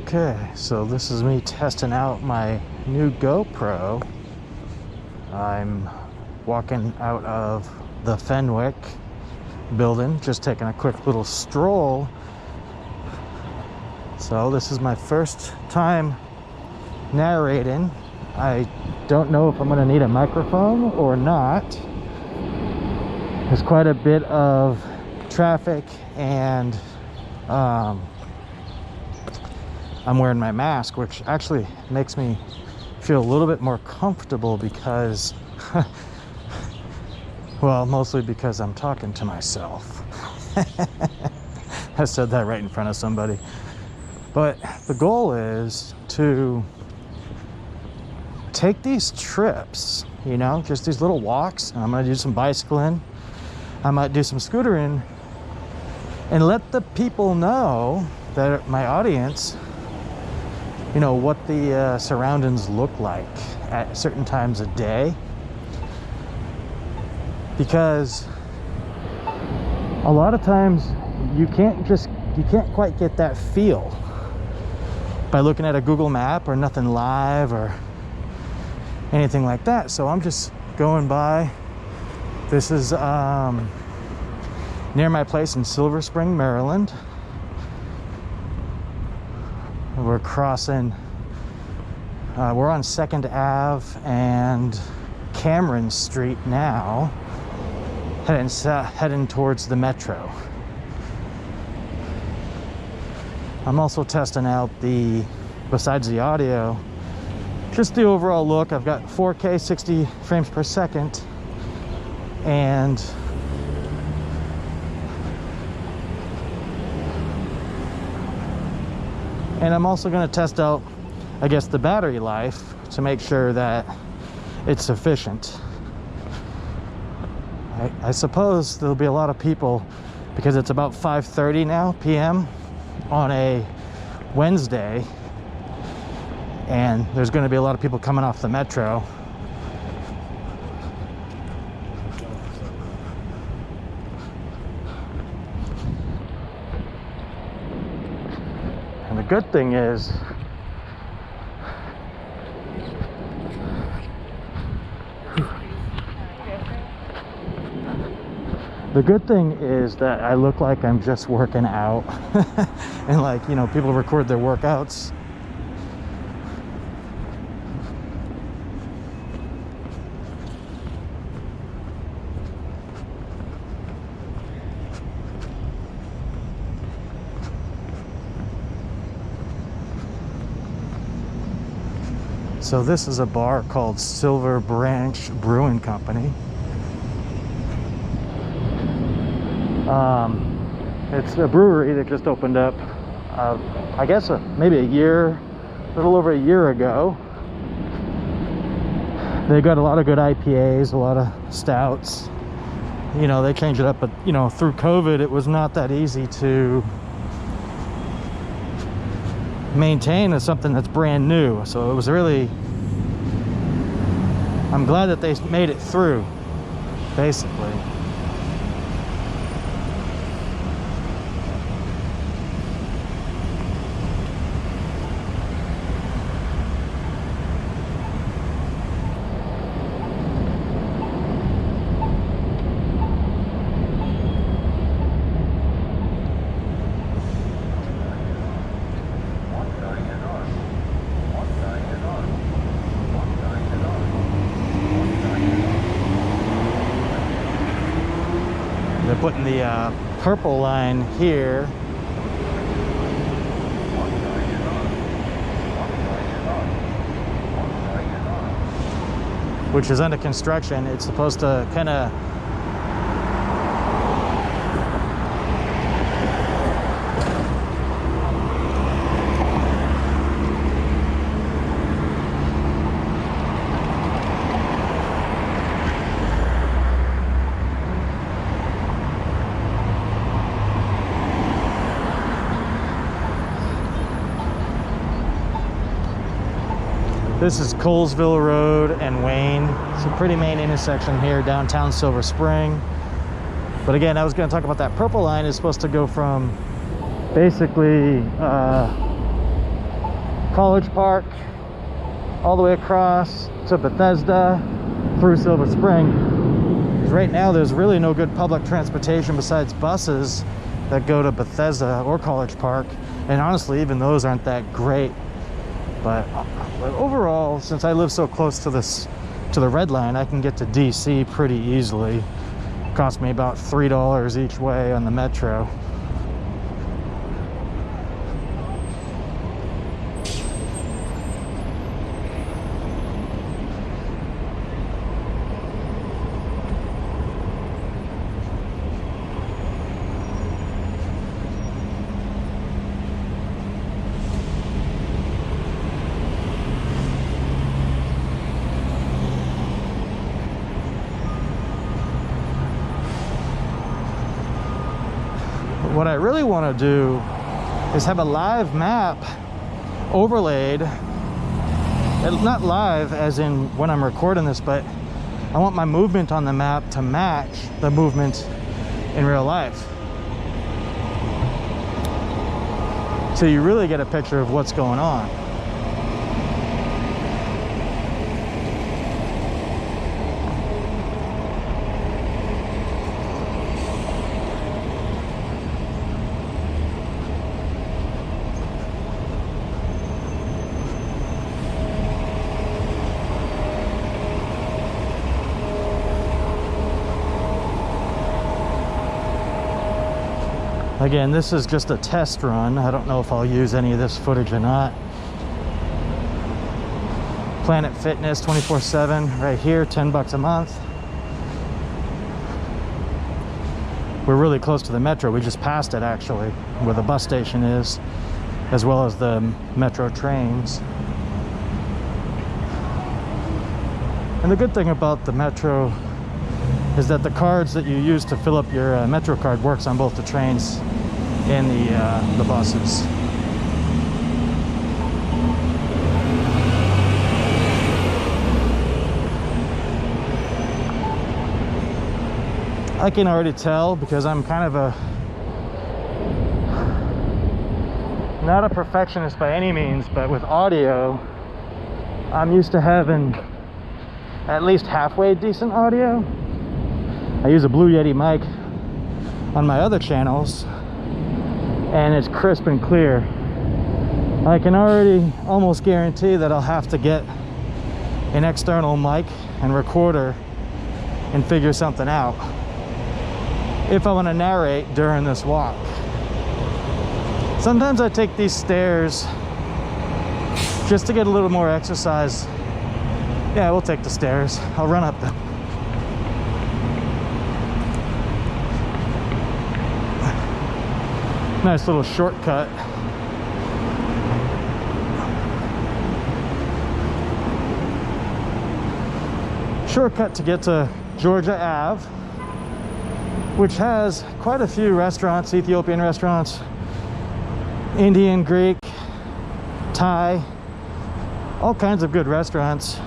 Okay, so this is me testing out my new GoPro. I'm walking out of the Fenwick building, just taking a quick little stroll. So this is my first time narrating. I don't know if I'm going to need a microphone or not. There's quite a bit of traffic, and I'm wearing my mask, which actually makes me feel a little bit more comfortable because well, mostly because I'm talking to myself. I said that right in front of somebody. But the goal is to take these trips, you know, just these little walks. I'm gonna do some bicycling, I might do some scootering, and let the people know, that my audience, you know, what the surroundings look like at certain times of day. Because a lot of times you can't quite get that feel by looking at a Google map or nothing live or anything like that. So I'm just going by. This is near my place in Silver Spring, Maryland. We're crossing, we're on 2nd Ave and Cameron Street now, heading towards the metro. I'm also testing out besides the audio, just the overall look. I've got 4K 60 frames per second, and I'm also going to test out, I guess, the battery life to make sure that it's sufficient. I suppose there'll be a lot of people, because it's about 5:30 now p.m. on a Wednesday, and there's going to be a lot of people coming off the metro. And the good thing is, that I look like I'm just working out. And, like, you know, people record their workouts. So this is a bar called Silver Branch Brewing Company. It's a brewery that just opened up, I guess maybe a little over a year ago. They got a lot of good IPAs, a lot of stouts. You know, they changed it up, but, you know, through COVID, it was not that easy to maintain something that's brand new. So it was really, I'm glad that they made it through, basically. They're putting the purple line here. Which is under construction. It's supposed to kind of This is Colesville Road and Wayne. It's a pretty main intersection here, downtown Silver Spring. But again, I was going to talk about that purple line is supposed to go from basically College Park, all the way across to Bethesda, through Silver Spring. Because right now there's really no good public transportation besides buses that go to Bethesda or College Park, and honestly even those aren't that great. But overall, since I live so close to the red line, I can get to DC pretty easily. Cost me about $3 each way on the metro. What I really want to do is have a live map overlaid, not live as in when I'm recording this, but I want my movement on the map to match the movement in real life. So you really get a picture of what's going on. Again, this is just a test run. I don't know if I'll use any of this footage or not. Planet Fitness 24/7 right here, 10 bucks a month. We're really close to the metro. We just passed it actually, where the bus station is, as well as the metro trains. And the good thing about the metro is that the cards that you use to fill up your metro card works on both the trains and the buses. I can already tell, because I'm kind of not a perfectionist by any means, but with audio, I'm used to having at least halfway decent audio. I use a Blue Yeti mic on my other channels, and it's crisp and clear. I can already almost guarantee that I'll have to get an external mic and recorder and figure something out if I want to narrate during this walk. Sometimes I take these stairs just to get a little more exercise. Yeah, we'll take the stairs. I'll run up them. Nice little shortcut. Shortcut to get to Georgia Ave, which has quite a few restaurants, Ethiopian restaurants, Indian, Greek, Thai, all kinds of good restaurants,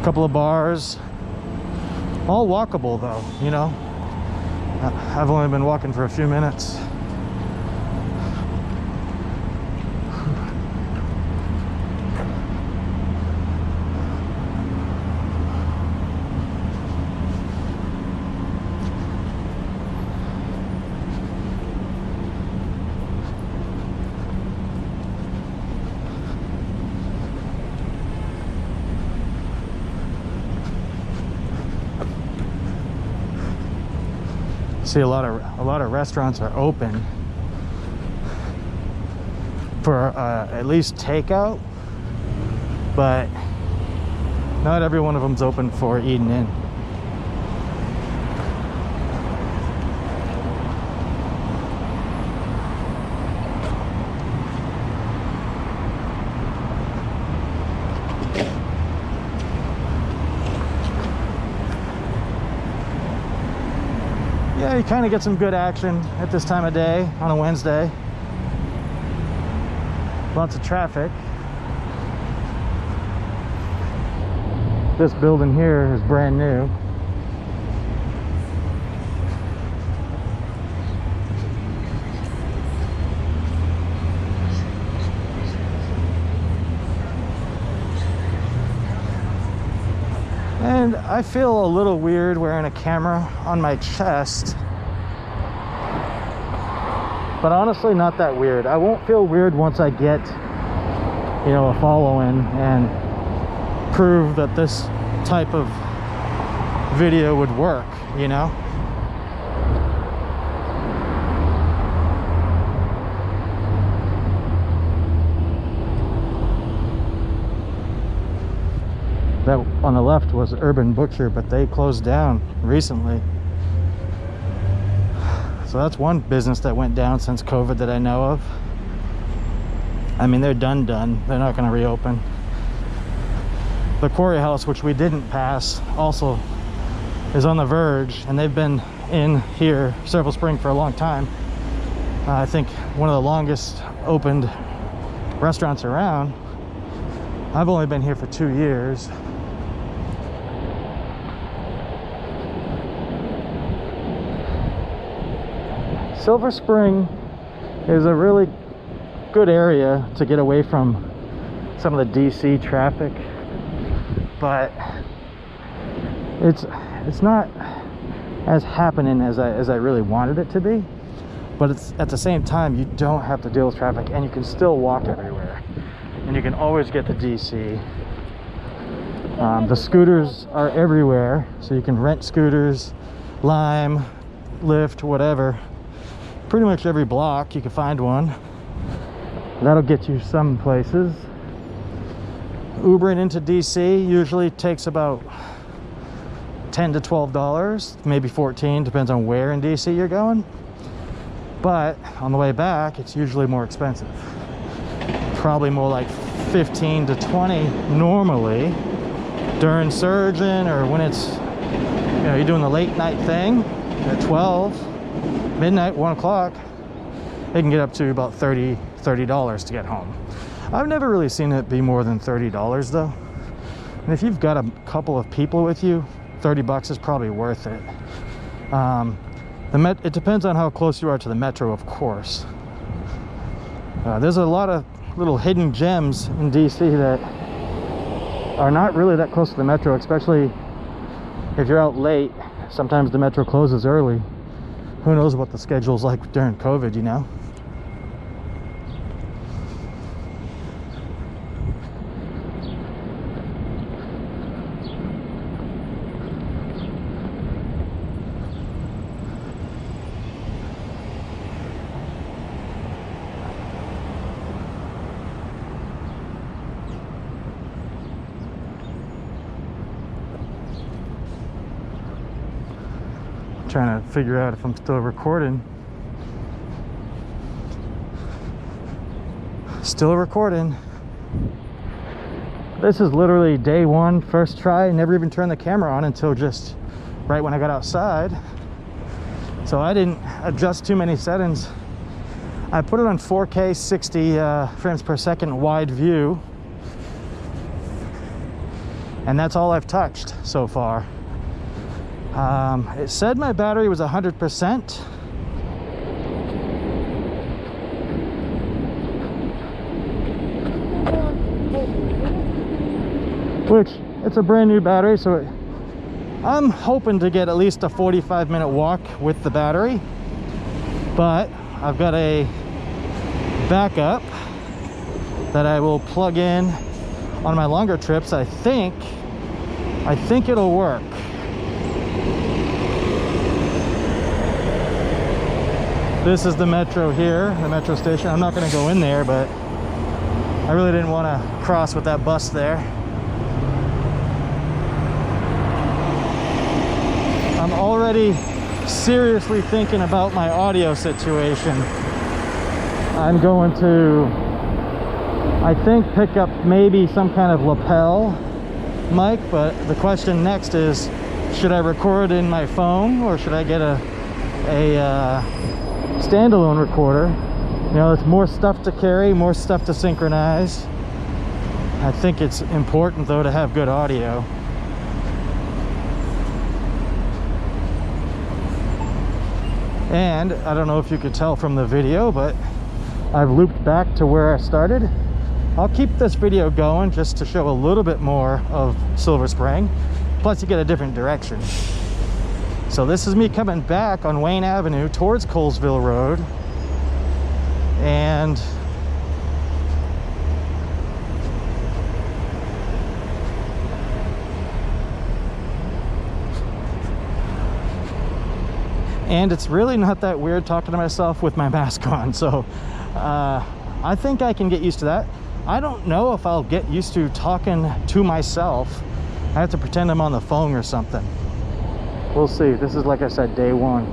a couple of bars, all walkable though, you know. I've only been walking for a few minutes. See, a lot of restaurants are open for at least takeout, but not every one of them's open for eating in. Yeah, you kind of get some good action at this time of day on a Wednesday. Lots of traffic. This building here is brand new. I feel a little weird wearing a camera on my chest, but honestly not that weird. I won't feel weird once I get, you know, a following and prove that this type of video would work, you know. That on the left was Urban Butcher, but they closed down recently. So that's one business that went down since COVID that I know of. I mean, they're done. They're not going to reopen. The Quarry House, which we didn't pass, also is on the verge, and they've been in here, Silver Spring, for a long time. I think one of the longest opened restaurants around. I've only been here for 2 years. Silver Spring is a really good area to get away from some of the DC traffic, but it's not as happening as I really wanted it to be. But it's at the same time, you don't have to deal with traffic, and you can still walk everywhere, and you can always get to DC. The scooters are everywhere, so you can rent scooters, Lime, Lyft, whatever. Pretty much every block you can find one. That'll get you some places. Ubering into DC usually takes about $10 to $12, maybe $14, depends on where in DC you're going. But on the way back, it's usually more expensive. Probably more like 15 to 20 normally during surgeon, or when it's, you know, you're doing the late night thing at 12. Midnight, 1 o'clock, it can get up to about $30 to get home. I've never really seen it be more than $30 though. And if you've got a couple of people with you, $30 is probably worth it. It depends on how close you are to the metro, of course. There's a lot of little hidden gems in DC that are not really that close to the metro, especially if you're out late. Sometimes the metro closes early. Who knows what the schedule's like during COVID, you know? Trying to figure out if I'm still recording. Still recording. This is literally day one, first try. Never even turned the camera on until just right when I got outside. So I didn't adjust too many settings. I put it on 4K 60 frames per second wide view, and that's all I've touched so far. It said my battery was 100%. Which, it's a brand new battery, so I'm hoping to get at least a 45-minute walk with the battery. But I've got a backup that I will plug in on my longer trips. I think it'll work. This is the metro here, the metro station. I'm not going to go in there, but I really didn't want to cross with that bus there. I'm already seriously thinking about my audio situation. I'm going to, I think, pick up maybe some kind of lapel mic, but the question next is, should I record in my phone, or should I get a standalone recorder? You know, it's more stuff to carry, more stuff to synchronize. I think it's important though to have good audio. And I don't know if you could tell from the video, but I've looped back to where I started. I'll keep this video going just to show a little bit more of Silver Spring. Plus you get a different direction. So this is me coming back on Wayne Avenue towards Colesville Road. And it's really not that weird talking to myself with my mask on. So I think I can get used to that. I don't know if I'll get used to talking to myself. I have to pretend I'm on the phone or something. We'll see. This is, like I said, day one.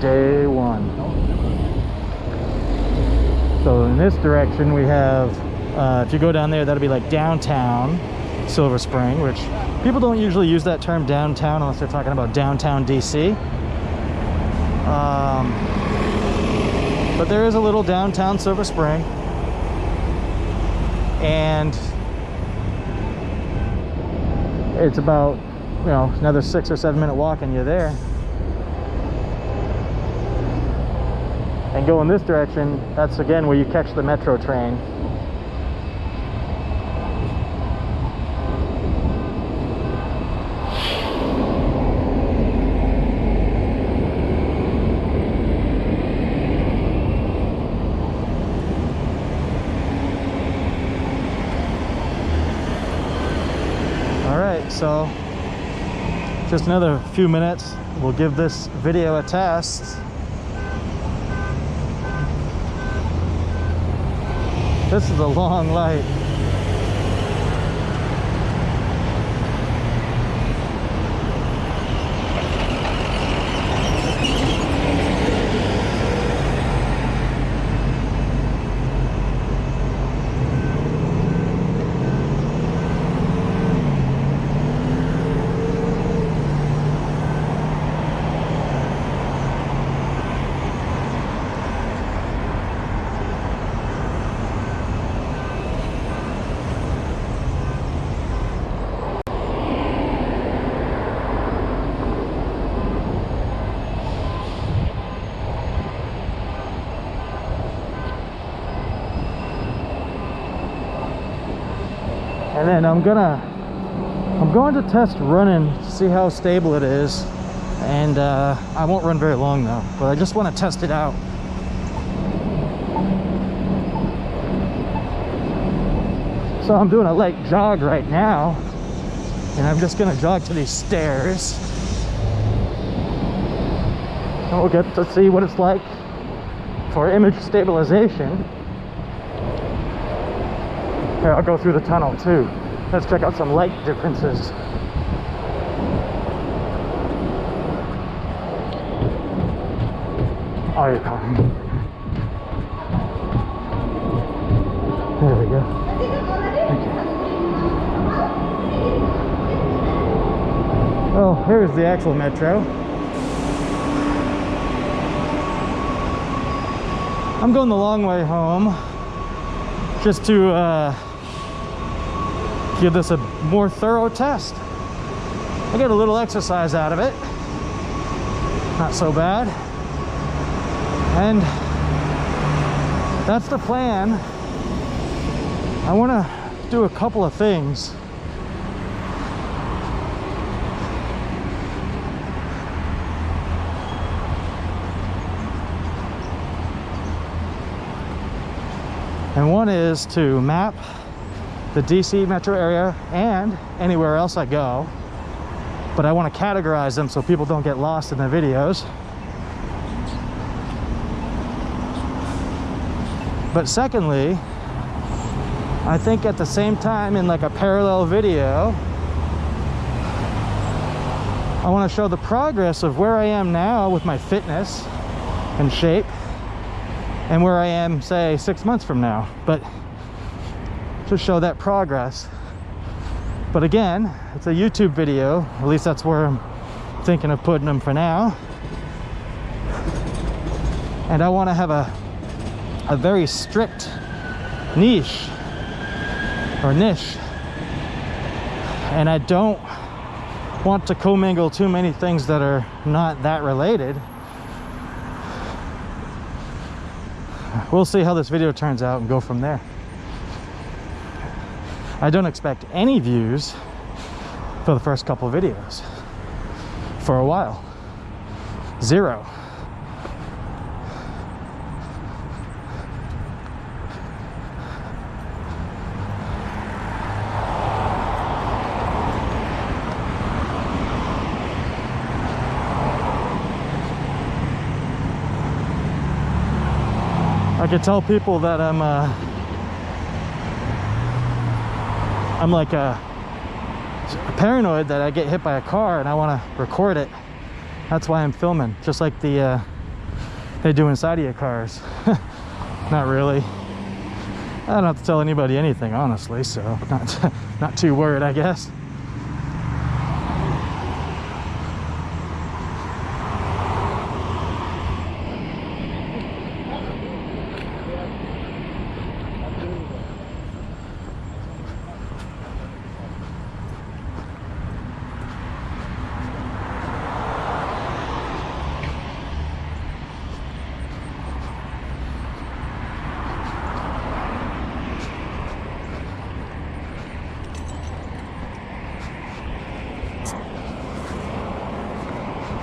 Day one. So in this direction we have, if you go down there, that'll be like downtown Silver Spring, which people don't usually use that term downtown unless they're talking about downtown DC. But there is a little downtown Silver Spring, and it's about, you know, another 6 or 7 minute walk and you're there. And go in this direction, that's again where you catch the metro train. So just another few minutes, we'll give this video a test. This is a long light. And then I'm going to test running to see how stable it is. And I won't run very long though, but I just want to test it out. So I'm doing a light jog right now, and I'm just going to jog to these stairs. And we'll get to see what it's like for image stabilization. Here, I'll go through the tunnel too. Let's check out some light differences. Oh, you're coming. There we go. Thank you. Oh, here's the actual metro. I'm going the long way home just to give this a more thorough test. I get a little exercise out of it. Not so bad. And that's the plan. I want to do a couple of things. And one is to map the DC metro area and anywhere else I go, but I want to categorize them so people don't get lost in the videos. But secondly, I think at the same time, in like a parallel video, I want to show the progress of where I am now with my fitness and shape, and where I am, say, 6 months from now. But to show that progress. But again, it's a YouTube video. At least that's where I'm thinking of putting them for now. And I want to have a very strict niche. And I don't want to commingle too many things that are not that related. We'll see how this video turns out and go from there. I don't expect any views for the first couple videos. For a while. 0. I could tell people that I'm like paranoid that I get hit by a car and I want to record it. That's why I'm filming, just like they do inside of your cars. Not really. I don't have to tell anybody anything, honestly, so not too worried, I guess.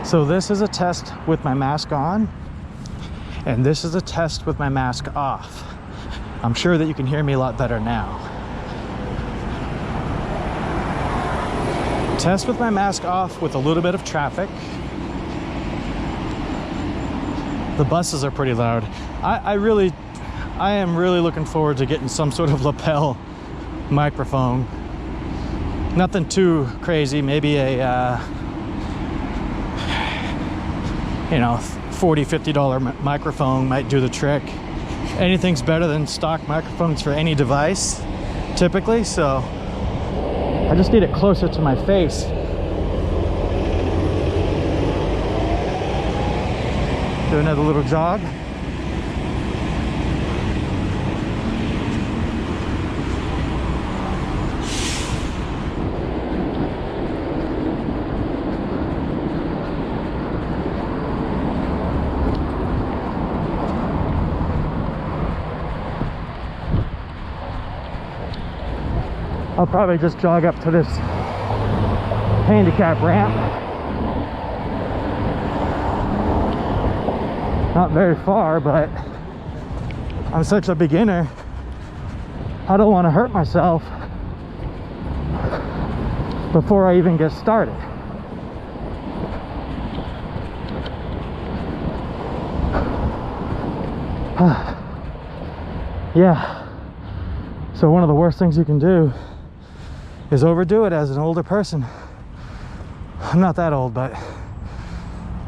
So this is a test with my mask on, and this is a test with my mask off. I'm sure that you can hear me a lot better now. Test with my mask off with a little bit of traffic. The buses are pretty loud. I am really looking forward to getting some sort of lapel microphone. Nothing too crazy, maybe a you know, $40, $50 microphone might do the trick. Anything's better than stock microphones for any device, typically, so I just need it closer to my face. Do another little jog. I'll probably just jog up to this handicap ramp. Not very far, but I'm such a beginner. I don't want to hurt myself before I even get started. Yeah. So one of the worst things you can do is overdo it as an older person. I'm not that old, but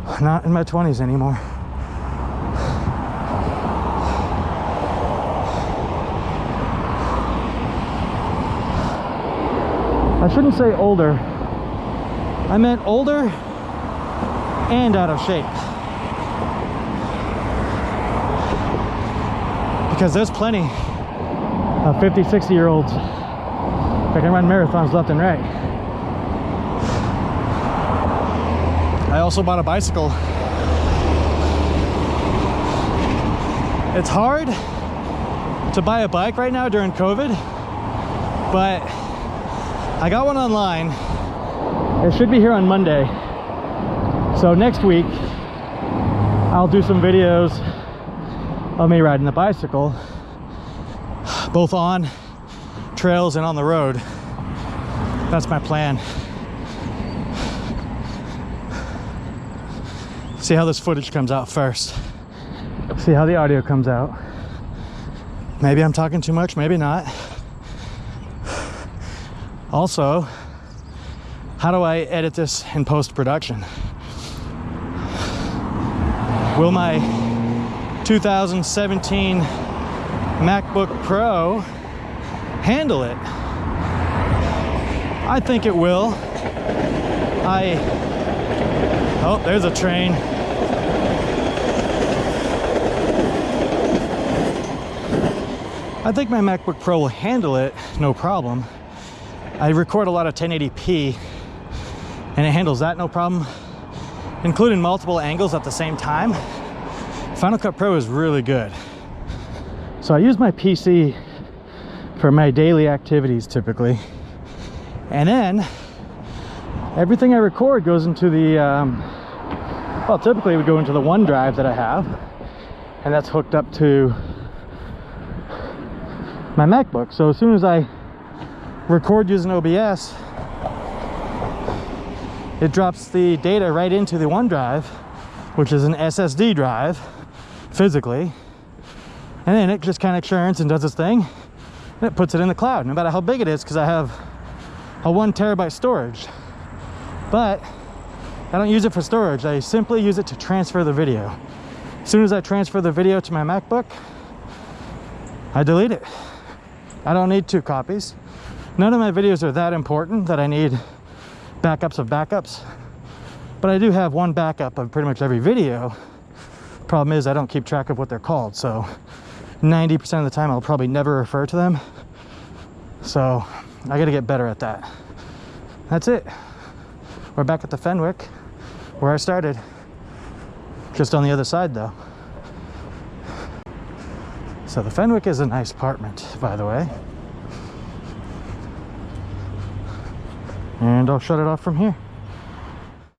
I'm not in my 20s anymore. I shouldn't say older. I meant older and out of shape. Because there's plenty of 50, 60-year-olds that can run marathons left and right. I also bought a bicycle. It's hard to buy a bike right now during COVID, but I got one online. It should be here on Monday. So next week, I'll do some videos of me riding the bicycle, both on trails and on the road. That's my plan. See how this footage comes out first. See how the audio comes out. Maybe I'm talking too much, maybe not. Also, how do I edit this in post-production? Will my 2017 MacBook Pro handle it? I think it will. Oh, there's a train. I think my MacBook Pro will handle it, no problem. I record a lot of 1080p and it handles that no problem, including multiple angles at the same time. Final Cut Pro is really good. So I use my PC for my daily activities typically. And then everything I record goes into the, well, typically it would go into the OneDrive that I have, and that's hooked up to my MacBook. So as soon as I record using OBS, it drops the data right into the OneDrive, which is an SSD drive physically, and then it just kind of churns and does its thing, and it puts it in the cloud, no matter how big it is, because I have a 1 terabyte storage. But I don't use it for storage. I simply use it to transfer the video. As soon as I transfer the video to my MacBook, I delete it. I don't need 2 copies. None of my videos are that important that I need backups of backups, but I do have 1 backup of pretty much every video. Problem is I don't keep track of what they're called, so 90% of the time I'll probably never refer to them. So I gotta get better at that. That's it. We're back at the Fenwick where I started, just on the other side though. So the Fenwick is a nice apartment, by the way. And I'll shut it off from here.